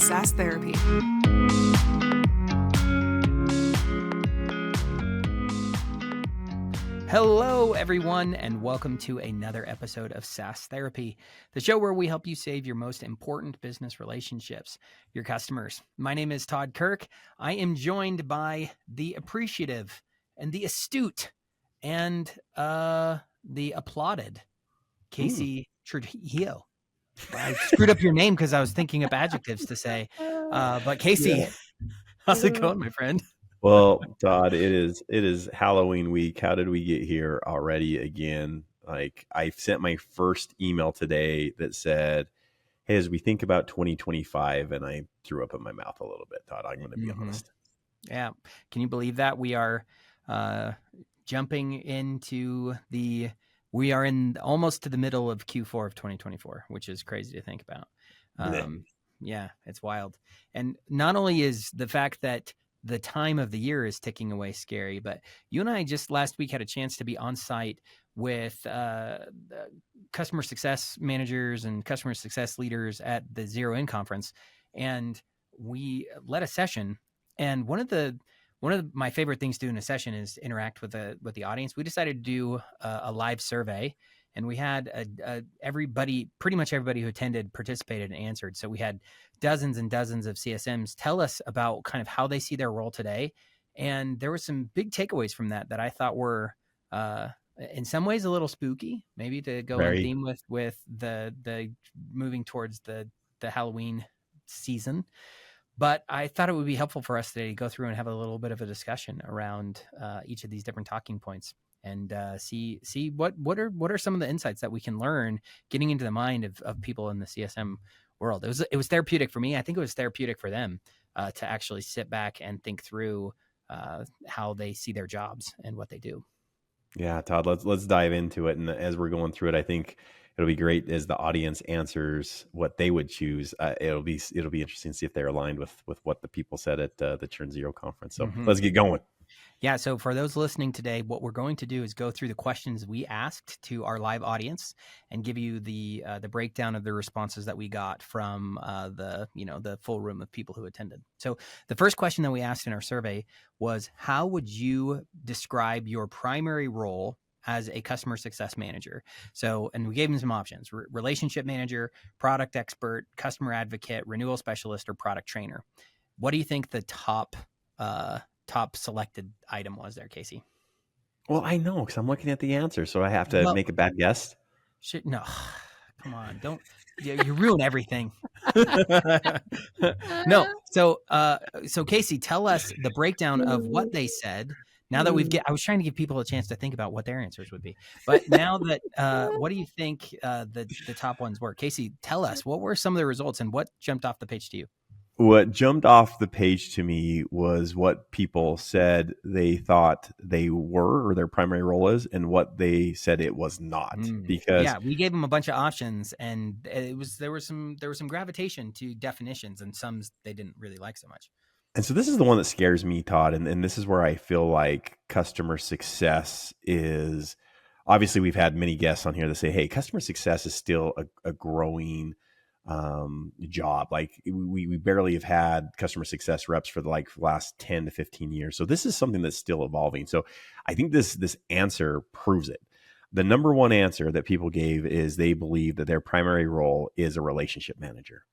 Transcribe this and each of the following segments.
SaaS Therapy. Hello, everyone, and welcome to another episode of SaaS Therapy, the show where we help you save your most important business relationships, your customers. My name is Todd Kirk. I am joined by the appreciative and the astute and the applauded Casey Trujillo. I screwed up your name because I was thinking up adjectives to say, but Casey, how's it going, my friend? Well, Todd, it is Halloween week. How did we get here already again? Like, I sent my first email today that said, hey, as we think about 2025, and I threw up in my mouth a little bit, Todd, I'm going to be honest. Yeah. Can you believe that we are jumping into we are in almost to the middle of Q4 of 2024, which is crazy to think about. Yeah, it's wild. And not only is the fact that the time of the year is ticking away scary, but you and I just last week had a chance to be on site with customer success managers and customer success leaders at the Zero In conference. And we led a session. And one of my favorite things to do in a session is interact with the audience. We decided to do a live survey, and we had pretty much everybody who attended participated and answered. So we had dozens and dozens of CSMs tell us about kind of how they see their role today. And there were some big takeaways from that I thought were in some ways a little spooky, maybe to go in theme with the moving towards the Halloween season. But I thought it would be helpful for us today to go through and have a little bit of a discussion around each of these different talking points and see what are some of the insights that we can learn getting into the mind of people in the CSM world. It was therapeutic for me. I think it was therapeutic for them to actually sit back and think through how they see their jobs and what they do. Yeah, Todd, let's dive into it. And as we're going through it, I think it'll be great as the audience answers what they would choose. It'll be interesting to see if they're aligned with what the people said at the Trujillo conference. So let's get going. Yeah. So for those listening today, what we're going to do is go through the questions we asked to our live audience and give you the breakdown of the responses that we got from the full room of people who attended. So the first question that we asked in our survey was, how would you describe your primary role as a customer success manager? So, and we gave them some options: relationship manager, product expert, customer advocate, renewal specialist, or product trainer. What do you think the top selected item was there, Casey? Well, I know, because I'm looking at the answer, so I have to make a bad guess. No, come on, don't. You ruin everything. No. So Casey, tell us the breakdown of what they said. Now that I was trying to give people a chance to think about what their answers would be, but now that, what do you think the top ones were? Casey, tell us, what were some of the results and what jumped off the page to you? What jumped off the page to me was what people said they thought they were, or their primary role is, and what they said it was not. Because we gave them a bunch of options, and there was some gravitation to definitions, and some they didn't really like so much. And so this is the one that scares me, Todd, and this is where I feel like customer success is. Obviously, we've had many guests on here that say, hey, customer success is still a growing job. Like we barely have had customer success reps for the last 10 to 15 years. So this is something that's still evolving. So I think this answer proves it. The number one answer that people gave is they believe that their primary role is a relationship manager.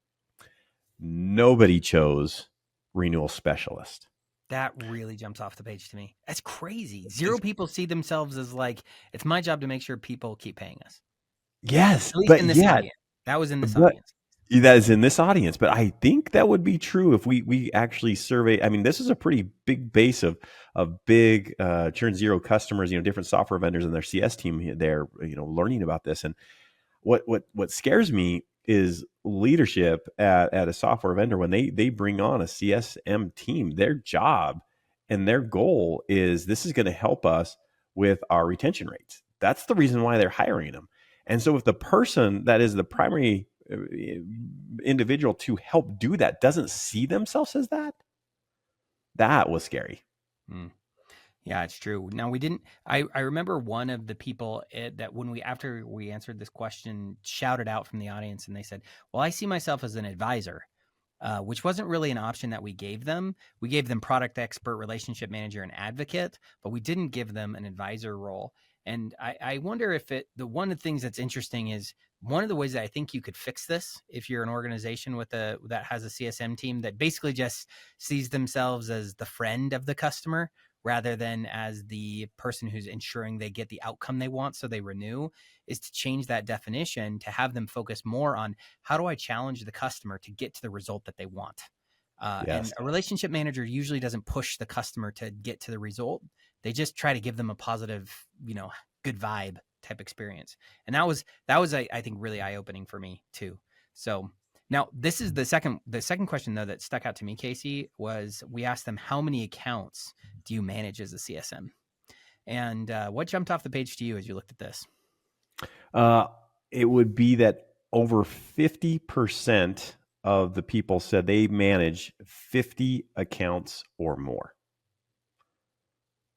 Nobody chose renewal specialist. That really jumps off the page to me. That's crazy. Zero people see themselves as like, it's my job to make sure people keep paying us. Yes, at least in this audience. That was in this audience. That is in this audience, but I think that would be true if we actually survey. I mean, this is a pretty big base of big churn zero customers, different software vendors and their CS team there, learning about this. And what scares me is leadership at a software vendor when they bring on a CSM team. Their job and their goal is this is going to help us with our retention rates. That's the reason why they're hiring them. And so if the person that is the primary individual to help do that doesn't see themselves as that was scary. Yeah, it's true. Now I remember one of the people that after we answered this question shouted out from the audience, and they said, well, I see myself as an advisor. which wasn't really an option that we gave them. We gave them product expert, relationship manager, and advocate, but we didn't give them an advisor role. And I wonder if one of the things that's interesting is one of the ways that I think you could fix this if you're an organization that has a CSM team that basically just sees themselves as the friend of the customer rather than as the person who's ensuring they get the outcome they want so they renew, is to change that definition to have them focus more on how do I challenge the customer to get to the result that they want. And Yes. a relationship manager usually doesn't push the customer to get to the result. They just try to give them a positive, good vibe type experience. And that was I think really eye-opening for me too. So now this is the second question though that stuck out to me, Casey, was we asked them, how many accounts do you manage as a CSM? And what jumped off the page to you as you looked at this? It would be that over 50% of the people said they manage 50 accounts or more.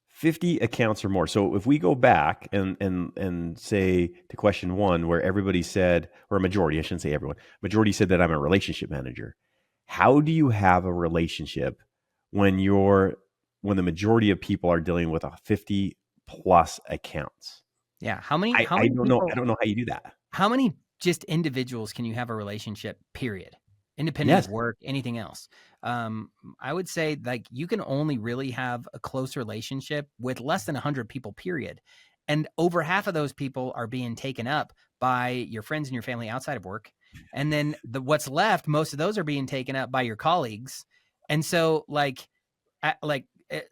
50 accounts or more. So if we go back and say to question one, where everybody said, or a majority, I shouldn't say everyone, majority said that I'm a relationship manager. How do you have a relationship when the majority of people are dealing with a 50 plus accounts? Yeah. How many I don't know. people, I don't know how you do that. how many just individuals can you have a relationship, period? Independent Yes. of work, anything else. I would say like you can only really have a close relationship with less than 100 people, period. And over half of those people are being taken up by your friends and your family outside of work. And then what's left, most of those are being taken up by your colleagues. And so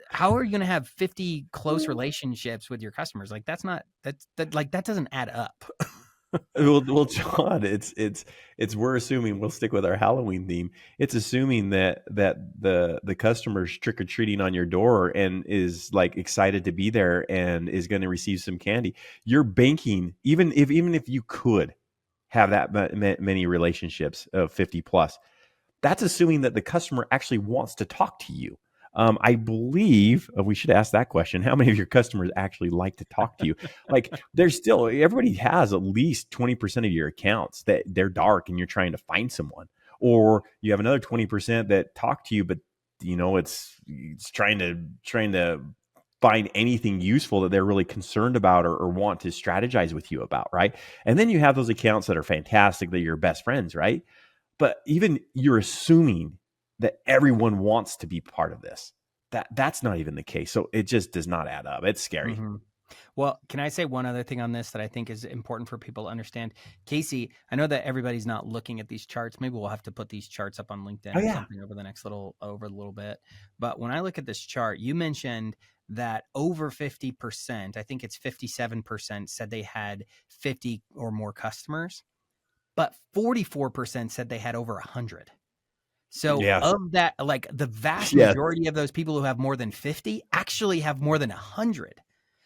how are you going to have 50 close relationships with your customers? Like that doesn't add up. Well, John, it's we're assuming, we'll stick with our Halloween theme. It's assuming that the customer's trick or treating on your door and is like excited to be there and is going to receive some candy. You're banking, even if you could have that many relationships of 50 plus, that's assuming that the customer actually wants to talk to you. I believe we should ask that question. How many of your customers actually like to talk to you? Like, everybody has at least 20% of your accounts that they're dark and you're trying to find someone, or you have another 20% that talk to you, but it's trying to find anything useful that they're really concerned about or want to strategize with you about, right? And then you have those accounts that are fantastic, that you're best friends, right? But even you're assuming that everyone wants to be part of this. That's not even the case. So it just does not add up. It's scary. Mm-hmm. Well, can I say one other thing on this that I think is important for people to understand? Casey, I know that everybody's not looking at these charts. Maybe we'll have to put these charts up on LinkedIn Oh or yeah. something over a little bit. But when I look at this chart, you mentioned that over 50%, I think it's 57%, said they had 50 or more customers, but 44% said they had over 100. So Yes. of that, like the vast Yes. majority of those people who have more than 50 actually have more than 100.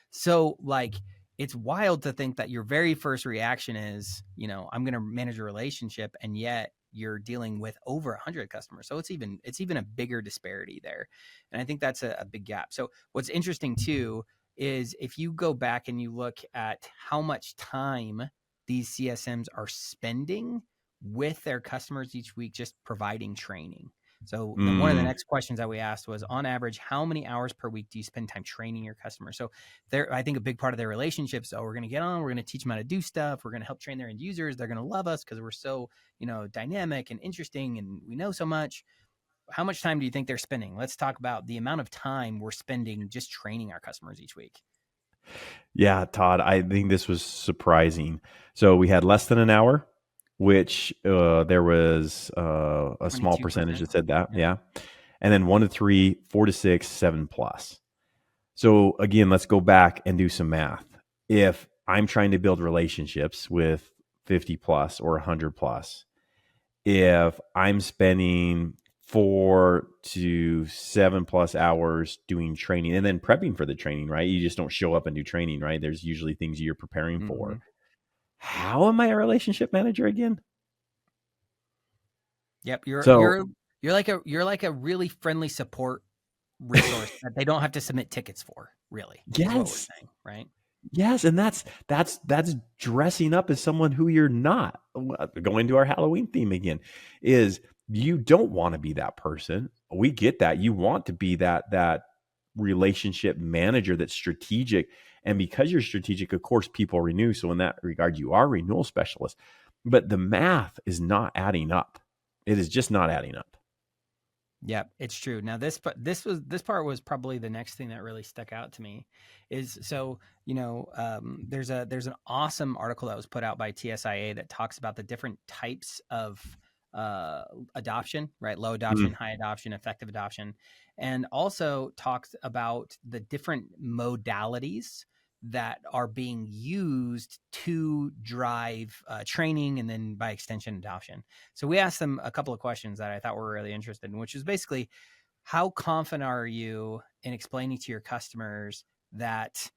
So like, it's wild to think that your very first reaction is, I'm going to manage a relationship, and yet you're dealing with over 100 customers. So it's even a bigger disparity there. And I think that's a big gap. So what's interesting too is if you go back and you look at how much time these CSMs are spending with their customers each week, just providing training. So one of the next questions that we asked was, on average, how many hours per week do you spend time training your customers? So I think a big part of their relationships, we're going to get on, we're going to teach them how to do stuff. We're going to help train their end users. They're going to love us because we're so, dynamic and interesting and we know so much. How much time do you think they're spending? Let's talk about the amount of time we're spending just training our customers each week. Yeah, Todd, I think this was surprising. So we had less than an hour, which there was a small 22%. percentage that said that. Yeah. And then 1 to 3, 4 to 6, 7 plus. So again, let's go back and do some math. If I'm trying to build relationships with 50 plus or 100 plus, if I'm spending 4 to 7 plus hours doing training and then prepping for the training, right? You just don't show up and do training, right? There's usually things you're preparing for. How am I a relationship manager again? Yep, you're like a really friendly support resource that they don't have to submit tickets for, really. Yes. Is what we're saying, right? Yes, and that's dressing up as someone who you're not. Going to our Halloween theme again, is you don't want to be that person. We get that. You want to be that relationship manager that's strategic. And because you're strategic, of course, people renew. So in that regard, you are a renewal specialist. But the math is not adding up. It is just not adding up. Yeah, it's true. Now this part was probably the next thing that really stuck out to me is so, there's an awesome article that was put out by TSIA that talks about the different types of adoption, right? Low adoption, Mm. high adoption, effective adoption, and also talks about the different modalities that are being used to drive training and then by extension adoption. So we asked them a couple of questions that I thought were really interested in, which is basically how confident are you in explaining to your customers that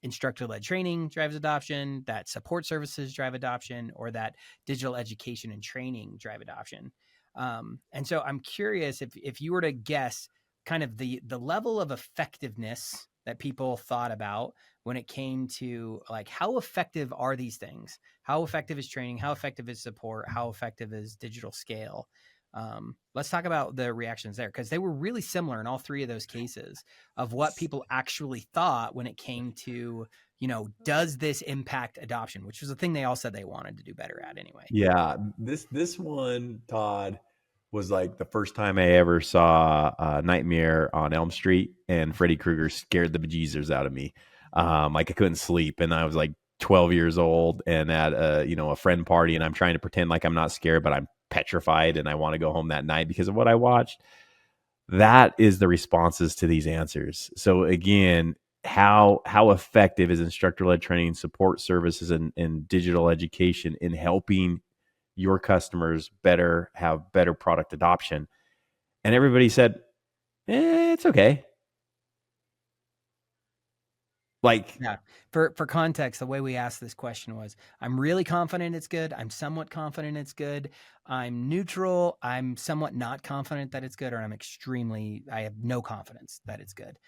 instructor-led training drives adoption, that support services drive adoption, or that digital education and training drive adoption? And so I'm curious if you were to guess kind of the level of effectiveness that people thought about when it came to like how effective are these things? How effective is training? How effective is support? How effective is digital scale? Let's talk about the reactions there because they were really similar in all three of those cases of what people actually thought when it came to, does this impact adoption, which was the thing they all said they wanted to do better at anyway. Yeah, this one, Todd, was like the first time I ever saw Nightmare on Elm Street, and Freddy Krueger scared the bejesus out of me. Like I couldn't sleep, and I was like 12 years old, and at a friend party, and I'm trying to pretend like I'm not scared, but I'm petrified, and I want to go home that night because of what I watched. That is the responses to these answers. So again, how effective is instructor led training, support services, and digital education in helping your customers have better product adoption? And everybody said, it's okay. Like, Yeah. For context, the way we asked this question was, I'm really confident it's good. I'm somewhat confident it's good. I'm neutral. I'm somewhat not confident that it's good, or I have no confidence that it's good.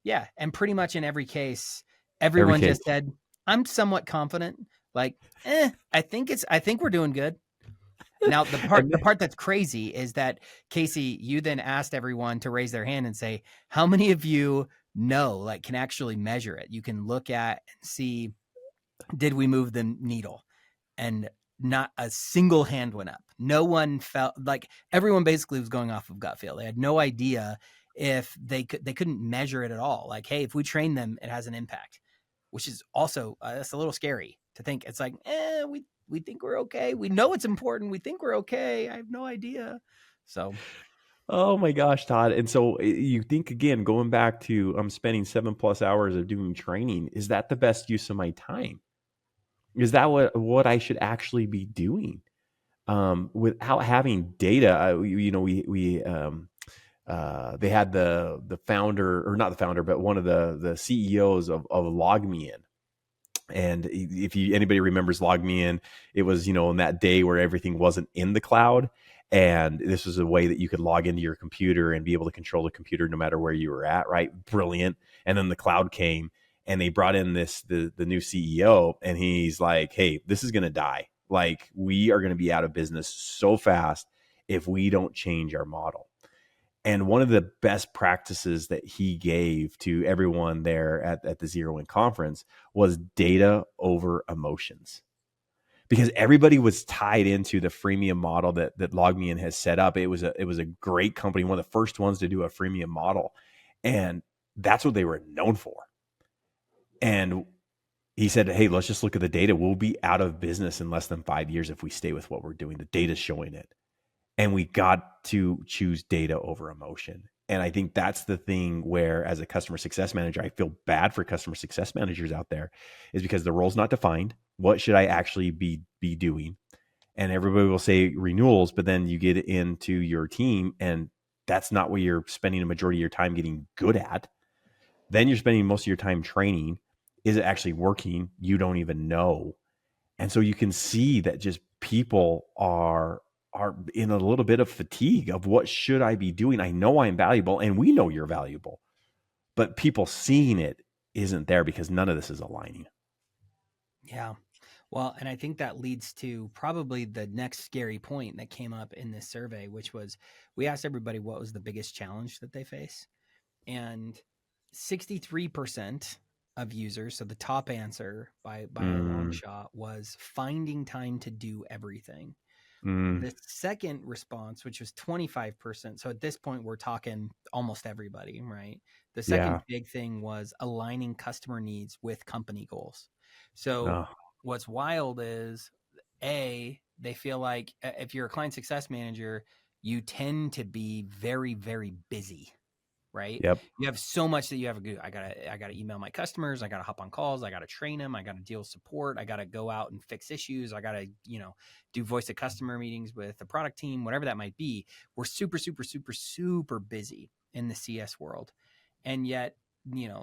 Yeah. And pretty much in every case, every everyone case. just said, I'm somewhat confident. Like, I think we're doing good. Now, the part that's crazy is that Casey, you then asked everyone to raise their hand and say, how many of you can actually measure it? You can look at and see, did we move the needle? And not a single hand went up. No one felt like everyone basically was going off of gut feel. They had no idea if they couldn't measure it at all. Like, hey, if we train them, it has an impact, which is also that's a little scary to think. It's like, we think we're okay. We know it's important. We think we're okay. I have no idea. So, Oh my gosh, Todd. And so you think again, going back to I'm spending 7+ hours of doing training, is that the best use of my time? Is that what I should actually be doing? Without having data, they had the founder, or not the founder, but one of the CEOs of LogMeIn. And if anybody remembers LogMeIn, it was, in that day where everything wasn't in the cloud. And this was a way that you could log into your computer and be able to control the computer no matter where you were at, right? Brilliant. And then the cloud came, and they brought in the new CEO, and he's like, hey, this is going to die. Like, we are going to be out of business so fast if we don't change our model. And one of the best practices that he gave to everyone there at the Zero In conference was data over emotions, because everybody was tied into the freemium model that LogMeIn has set up. It was a great company, one of the first ones to do a freemium model, and that's what they were known for. And he said, hey, let's just look at the data. We'll be out of business in less than 5 years if we stay with what we're doing. The data's showing it. And we got to choose data over emotion. And I think that's the thing where, as a customer success manager, I feel bad for customer success managers out there, is because the role's not defined. What should I actually be doing? And everybody will say renewals, but then you get into your team, and that's not what you're spending a majority of your time getting good at. Then you're spending most of your time training. Is it actually working? You don't even know. And so you can see that just people are in a little bit of fatigue of, what should I be doing? I know I'm valuable, and we know you're valuable, but people seeing it isn't there because none of this is aligning. yeah. Well, and I think that leads to probably the next scary point that came up in this survey, which was we asked everybody what was the biggest challenge that they face. And 63% of users, so the top answer by a long Mm, shot, was finding time to do everything. mm, The second response, which was 25%, so at this point we're talking almost everybody, right? The yeah. second big thing was aligning customer needs with company goals. So Oh, what's wild is they feel like if you're a client success manager, you tend to be very, very busy, right? yep. You have so much that you have to do. I gotta email my customers. I gotta hop on calls. I gotta train them. I gotta deal with support. I gotta go out and fix issues. I gotta, do voice of customer meetings with the product team, whatever that might be. We're super, super, super, super busy in the CS world. And yet,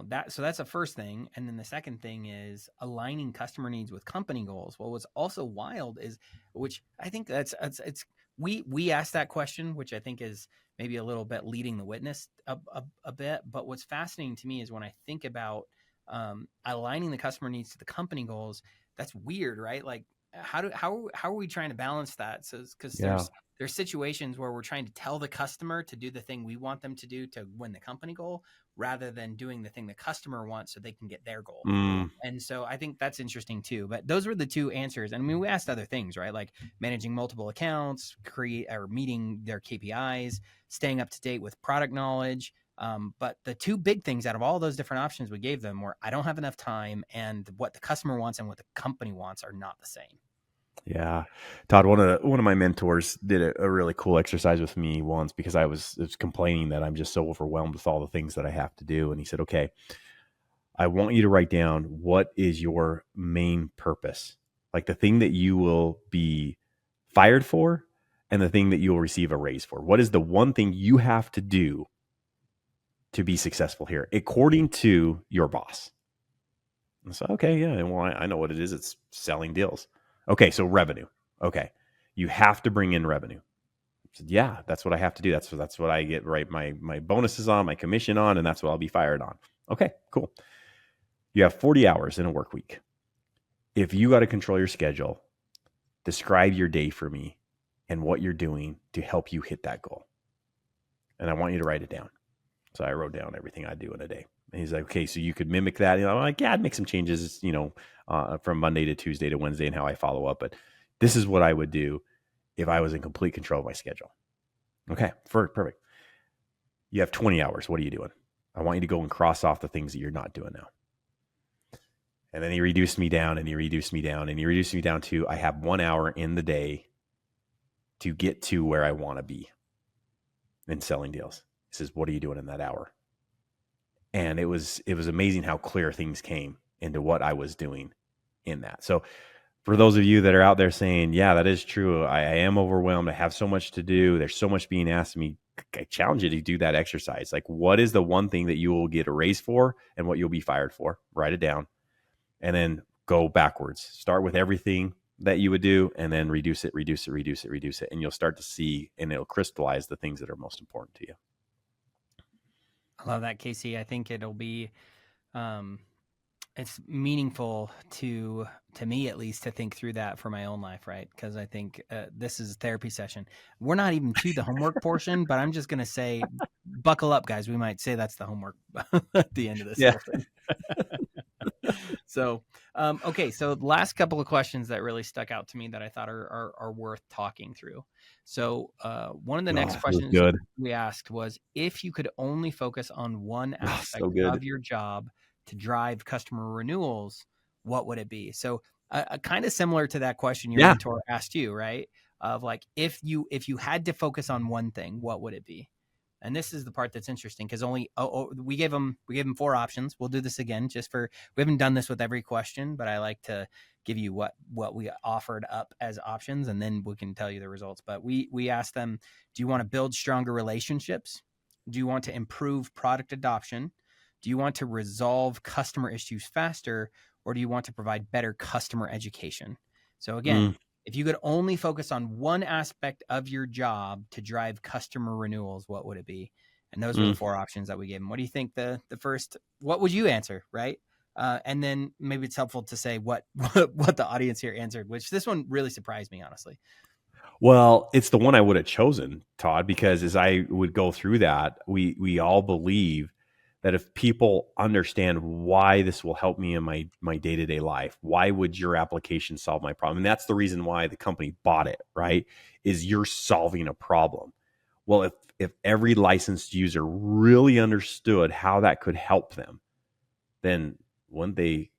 that's the first thing. And then the second thing is aligning customer needs with company goals. Well, what's also wild is, which I think it's we asked that question, which I think is maybe a little bit leading the witness a bit. But what's fascinating to me is when I think about aligning the customer needs to the company goals, that's weird, right? Like how are we trying to balance that? So because Yeah. there's situations where we're trying to tell the customer to do the thing we want them to do to win the company goal rather than doing the thing the customer wants so they can get their goal. Mm, And so I think that's interesting too. But those were the two answers. And I mean, we asked other things, right? Like managing multiple accounts, create or meeting their KPIs, staying up to date with product knowledge. But the two big things out of all those different options we gave them were I don't have enough time, and what the customer wants and what the company wants are not the same. yeah. Todd, one of my mentors did a really cool exercise with me once because I was complaining that I'm just so overwhelmed with all the things that I have to do. And he said, okay, I want you to write down what is your main purpose, like the thing that you will be fired for and the thing that you will receive a raise for. What is the one thing you have to do to be successful here, according to your boss? And so, okay, yeah, well, I know what it is. It's selling deals. Okay, so revenue. Okay, you have to bring in revenue. I said, yeah, that's what I have to do. That's what I get right my bonuses on, my commission on, and that's what I'll be fired on. Okay, cool. You have 40 hours in a work week. If you got to control your schedule, describe your day for me and what you're doing to help you hit that goal. And I want you to write it down. So I wrote down everything I do in a day. And he's like, okay, so you could mimic that. I'm like, yeah, I'd make some changes, from Monday to Tuesday to Wednesday and how I follow up. But this is what I would do if I was in complete control of my schedule. Okay, perfect. You have 20 hours. What are you doing? I want you to go and cross off the things that you're not doing now. And then he reduced me down and he reduced me down and he reduced me down to I have 1 hour in the day to get to where I want to be in selling deals. He says, what are you doing in that hour? And it was amazing how clear things came into what I was doing in that. So for those of you that are out there saying, yeah, that is true. I am overwhelmed. I have so much to do. There's so much being asked of me. I challenge you to do that exercise. Like, what is the one thing that you will get a raise for and what you'll be fired for? Write it down and then go backwards. Start with everything that you would do and then reduce it. And you'll start to see and it'll crystallize the things that are most important to you. I love that, Casey. I think it'll be um, it's meaningful to me at least to think through that for my own life, right? Because I think this is a therapy session. We're not even to the homework portion, but I'm just gonna say, buckle up, guys. We might say that's the homework at the end of this Yeah. whole thing. So, okay. So the last couple of questions that really stuck out to me that I thought are worth talking through. So, one of the next Oh, it was questions good. we asked was if you could only focus on one Oh, aspect so good. of your job to drive customer renewals, what would it be? So, kind of similar to that question your Yeah. mentor asked you, right? Of like, if you had to focus on one thing, what would it be? And this is the part that's interesting because only we gave them four options. We'll do this again just for we haven't done this with every question, but I like to give you what we offered up as options, and then we can tell you the results. But we asked them, do you want to build stronger relationships? Do you want to improve product adoption? Do you want to resolve customer issues faster, or do you want to provide better customer education? So again, Mm, if you could only focus on one aspect of your job to drive customer renewals, what would it be? And those were the mm. four options that we gave them. What do you think the first, what would you answer, right? And then maybe it's helpful to say what the audience here answered, which this one really surprised me, honestly. Well, it's the one I would have chosen, Todd, because as I would go through that, we all believe that if people understand why this will help me in my day-to-day life, why would your application solve my problem? And that's the reason why the company bought it, right? Is you're solving a problem. Well, if every licensed user really understood how that could help them, then wouldn't they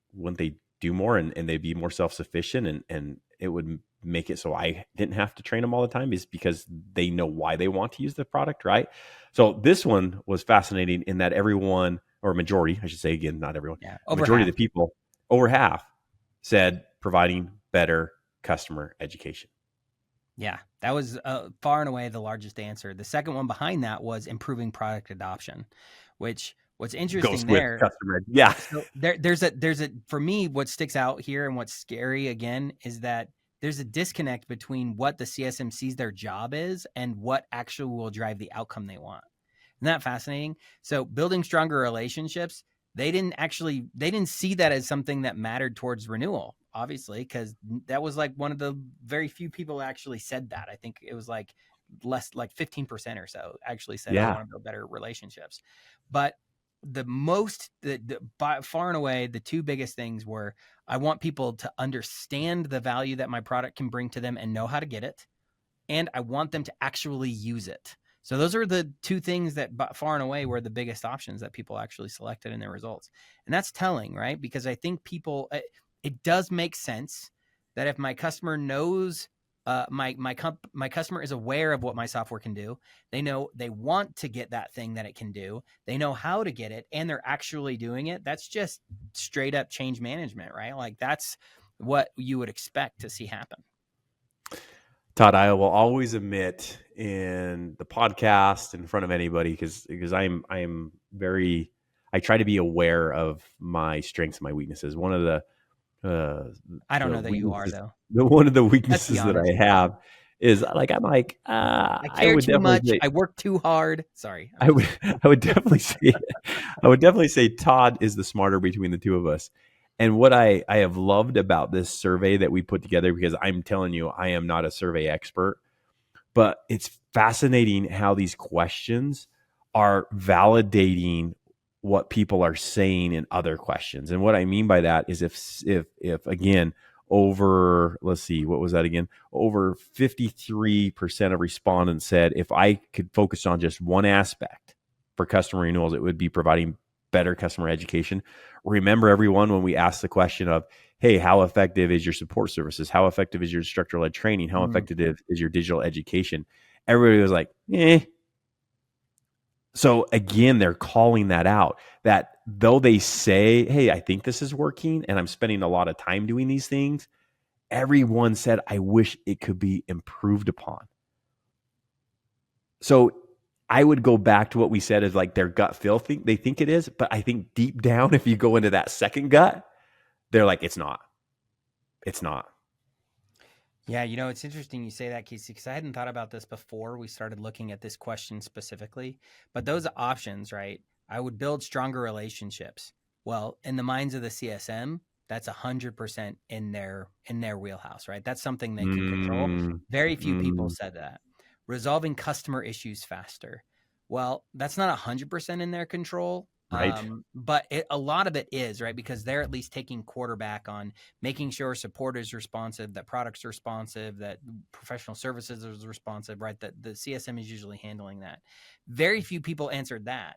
do more, and they'd be more self-sufficient, and it would make it so I didn't have to train them all the time, is because they know why they want to use the product, right? So this one was fascinating in that everyone, or majority, I should say, again, not everyone, Yeah, the over majority half. of the people, over half, said providing better customer education. Yeah, that was far and away the largest answer. The second one behind that was improving product adoption, which what's Goes interesting with there. customer ed. Yeah. So there's a for me, what sticks out here and what's scary again is that there's a disconnect between what the CSM sees their job is and what actually will drive the outcome they want. Isn't that fascinating? So building stronger relationships, they didn't see that as something that mattered towards renewal, obviously, because that was like one of the very few people actually said that. I think it was like less, like 15% or so actually said, I Yeah. want to build better relationships. But the by far and away, the two biggest things were, I want people to understand the value that my product can bring to them and know how to get it, and I want them to actually use it. So those are the two things that far and away were the biggest options that people actually selected in their results. And that's telling, right? Because I think people, it does make sense that if my customer knows, my customer is aware of what my software can do. They know they want to get that thing that it can do. They know how to get it, and they're actually doing it. That's just straight up change management, right? Like that's what you would expect to see happen. Todd, I will always admit in the podcast in front of anybody, because I'm very, I try to be aware of my strengths and my weaknesses. One of I don't the know that you are weaknesses, though. one of the Let's be weaknesses that honest. I have is like I I care would too definitely much. say I work too hard. Sorry. I'm I just would kidding. I would definitely say I would definitely say Todd is the smarter between the two of us. And what I have loved about this survey that we put together, because I'm telling you, I am not a survey expert, but it's fascinating how these questions are validating what people are saying in other questions. And what I mean by that is if again, over, let's see, what was that again? Over 53% of respondents said if I could focus on just one aspect for customer renewals, it would be providing better customer education. Remember, everyone, when we ask the question of, hey, how effective is your support services? How effective is your instructor led training? How Mm, effective is your digital education? Everybody was like, eh. So again, they're calling that out, that though they say, hey, I think this is working and I'm spending a lot of time doing these things, everyone said, I wish it could be improved upon. So I would go back to what we said is like their gut feel they think it is, but I think deep down, if you go into that second gut, they're like, it's not. It's not. yeah, it's interesting you say that, Casey, because I hadn't thought about this before we started looking at this question specifically. But those options, right? I would build stronger relationships. Well, in the minds of the CSM, that's 100% in their wheelhouse, right? That's something they can control. Mm, Very few people mm, said that. Resolving customer issues faster. Well, that's not 100% in their control. right. But a lot of it is, right, because they're at least taking quarterback on making sure support is responsive, that products are responsive, that professional services is responsive, right? That the CSM is usually handling that. Very few people answered that.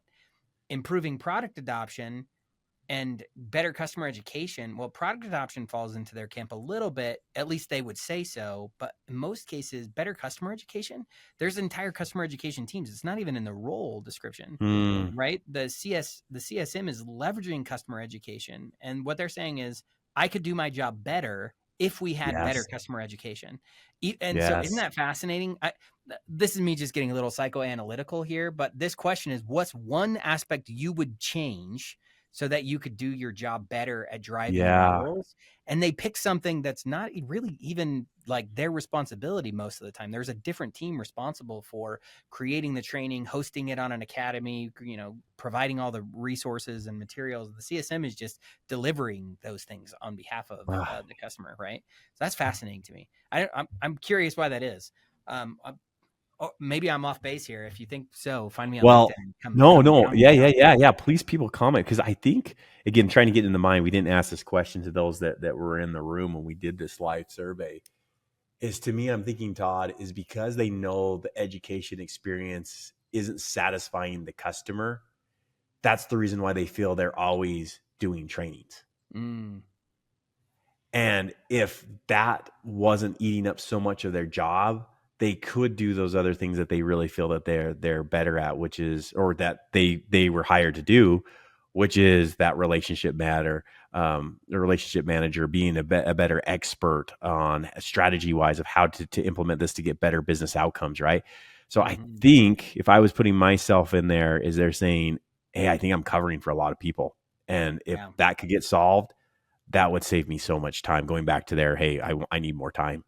Improving product adoption and better customer education. Well, product adoption falls into their camp a little bit, at least they would say so. But in most cases, better customer education, there's entire customer education teams. It's not even in the role description, Mm, right? The CSM is leveraging customer education. And what they're saying is, I could do my job better if we had better yes. customer education. And so isn't Yes. that fascinating? This is me just getting a little psychoanalytical here, but this question is, what's one aspect you would change so that you could do your job better at driving Yeah. renewals. And they pick something that's not really even like their responsibility most of the time. There's a different team responsible for creating the training, hosting it on an academy, providing all the resources and materials. The CSM is just delivering those things on behalf of the customer, right? So that's fascinating to me. I'm curious why that is. Maybe I'm off base here. If you think so, find me on Well, LinkedIn. no. Pound me down. Yeah. Please, people comment, because I think, again, trying to get in the mind, we didn't ask this question to those that were in the room when we did this live survey. Is, to me, I'm thinking, Todd, is because they know the education experience isn't satisfying the customer. That's the reason why they feel they're always doing trainings. Mm. And if that wasn't eating up so much of their job, they could do those other things that they really feel that they're better at, which is, or that they were hired to do, which is that relationship matter, the relationship manager, being a better expert on strategy wise of how to implement this to get better business outcomes, right? So I think if I was putting myself in there, is they're saying, hey, I think I'm covering for a lot of people, and if that could get solved, that would save me so much time. Going back to their, hey, I need more time.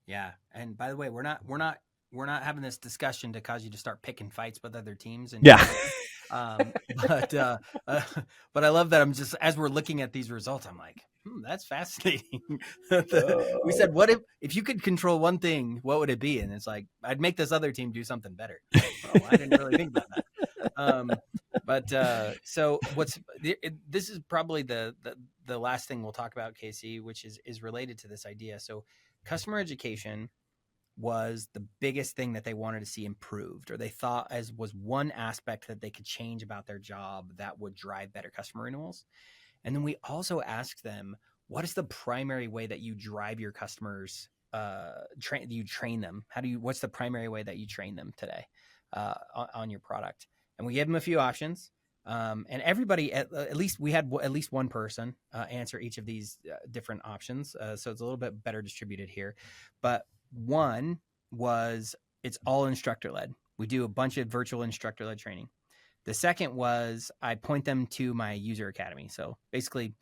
Yeah. And by the way, we're not having this discussion to cause you to start picking fights with other teams. And but I love that. I'm just, as we're looking at these results, I'm like, that's fascinating. We said, what if you could control one thing, what would it be? And it's like, I'd make this other team do something better. Oh, I didn't really think about that. So this is probably the last thing we'll talk about, Casey, which is related to this idea. So customer education was the biggest thing that they wanted to see improved, or they thought as was one aspect that they could change about their job that would drive better customer renewals. And then we also asked them, what is the primary way that you drive your customers, you train them? What's the primary way that you train them today on your product? And we gave them a few options. And everybody, at least we had at least one person answer each of these different options. So it's a little bit better distributed here. But one was, it's all instructor led. We do a bunch of virtual instructor led training. The second was, I point them to my user academy. So basically,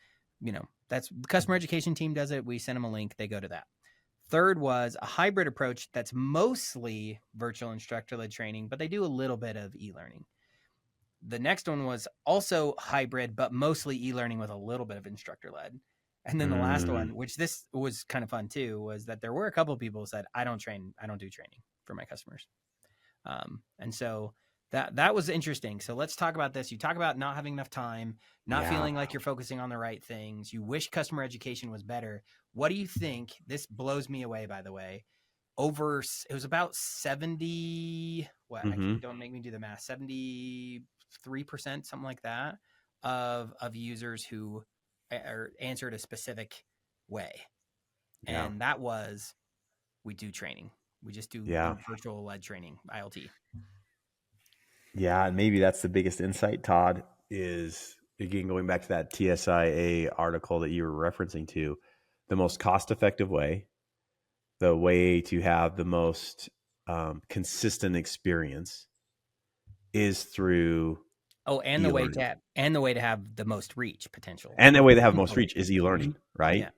that's the customer education team does it. We send them a link. They go to that. Third was a hybrid approach that's mostly virtual instructor led training, but they do a little bit of e-learning. The next one was also hybrid, but mostly e-learning with a little bit of instructor led. And then the last one, which this was kind of fun too, was that there were a couple of people who said, I don't do training for my customers. And so that was interesting. So let's talk about this. You talk about not having enough time, not feeling like you're focusing on the right things. You wish customer education was better. What do you think? This blows me away, by the way. It was about 70, don't make me do the math, 73%, something like that, of users who answered a specific way. And that was, we do training. We just do virtual led training, ILT. Yeah, and maybe that's the biggest insight, Todd, is, again, going back to that TSIA article that you were referencing to, the most cost-effective way, the way to have the most consistent experience is through and the way to have the most reach potential. And the way to have most reach is e-learning, right? Yeah.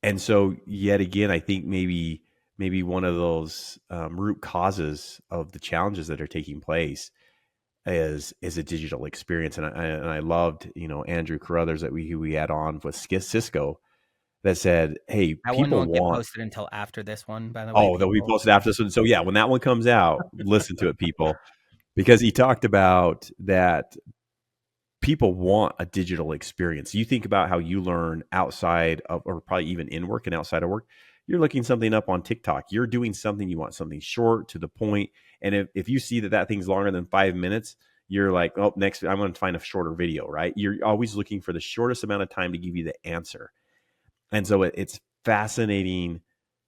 And so, yet again, I think maybe one of those root causes of the challenges that are taking place is a digital experience. And I loved, Andrew Carruthers who we had on with Cisco, that said, hey, that people one won't get posted until after this one, by the way. Oh, they'll be posted after this one. So yeah, when that one comes out, listen to it, people, because he talked about that people want a digital experience. You think about how you learn outside of, or probably even in work and outside of work. You're looking something up on TikTok. You're doing something, you want something short, to the point. And if you see that thing's longer than 5 minutes, you're like, oh, next, I'm going to find a shorter video, right? You're always looking for the shortest amount of time to give you the answer. And so it's fascinating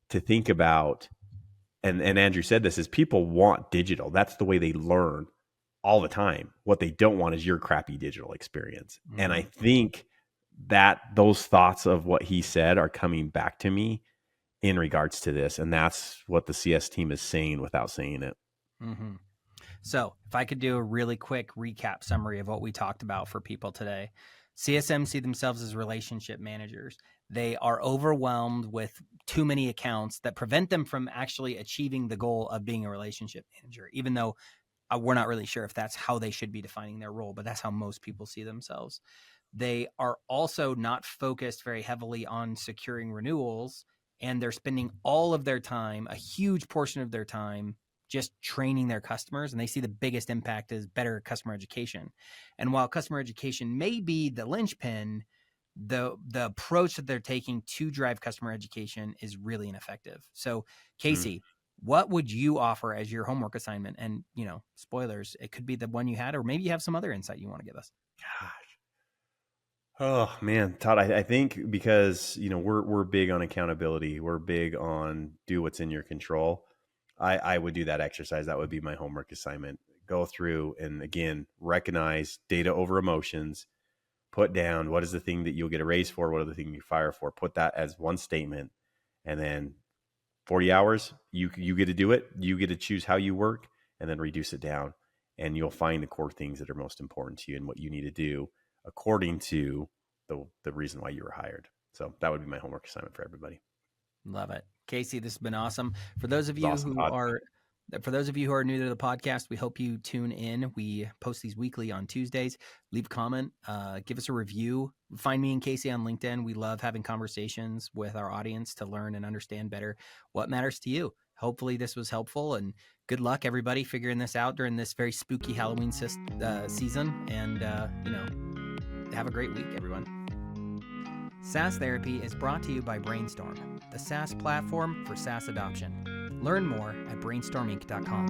to think about. And Andrew said this, is people want digital. That's the way they learn all the time. What they don't want is your crappy digital experience. Mm-hmm. And I think that those thoughts of what he said are coming back to me in regards to this. And that's what the CS team is saying without saying it. Mm-hmm. So if I could do a really quick recap summary of what we talked about for people today. CSMs see themselves as relationship managers. They are overwhelmed with too many accounts that prevent them from actually achieving the goal of being a relationship manager, even though we're not really sure if that's how they should be defining their role, but that's how most people see themselves. They are also not focused very heavily on securing renewals, and they're spending all of their time, a huge portion of their time, just training their customers, and they see the biggest impact is better customer education. And while customer education may be the linchpin, the approach that they're taking to drive customer education is really ineffective. So, Casey, what would you offer as your homework assignment? And, spoilers, it could be the one you had, or maybe you have some other insight you want to give us. Gosh. Oh man, Todd, I think because we're big on accountability, we're big on do what's in your control. I would do that exercise. That would be my homework assignment. Go through and again recognize data over emotions. Put down what is the thing that you'll get a raise for, what are the thing you fire for. Put that as one statement, and then 40 hours you get to do it. You get to choose how you work, and then reduce it down, and you'll find the core things that are most important to you and what you need to do according to the reason why you were hired. So that would be my homework assignment for everybody. Love it. Casey, this has been awesome. For those of you who are new to the podcast, we hope you tune in. We post these weekly on Tuesdays. Leave a comment, give us a review. Find me and Casey on LinkedIn. We love having conversations with our audience to learn and understand better what matters to you. Hopefully this was helpful, and good luck everybody figuring this out during this very spooky Halloween season. And, have a great week, everyone. SaaS Therapy is brought to you by Brainstorm, the SaaS platform for SaaS adoption. Learn more at brainstorminc.com.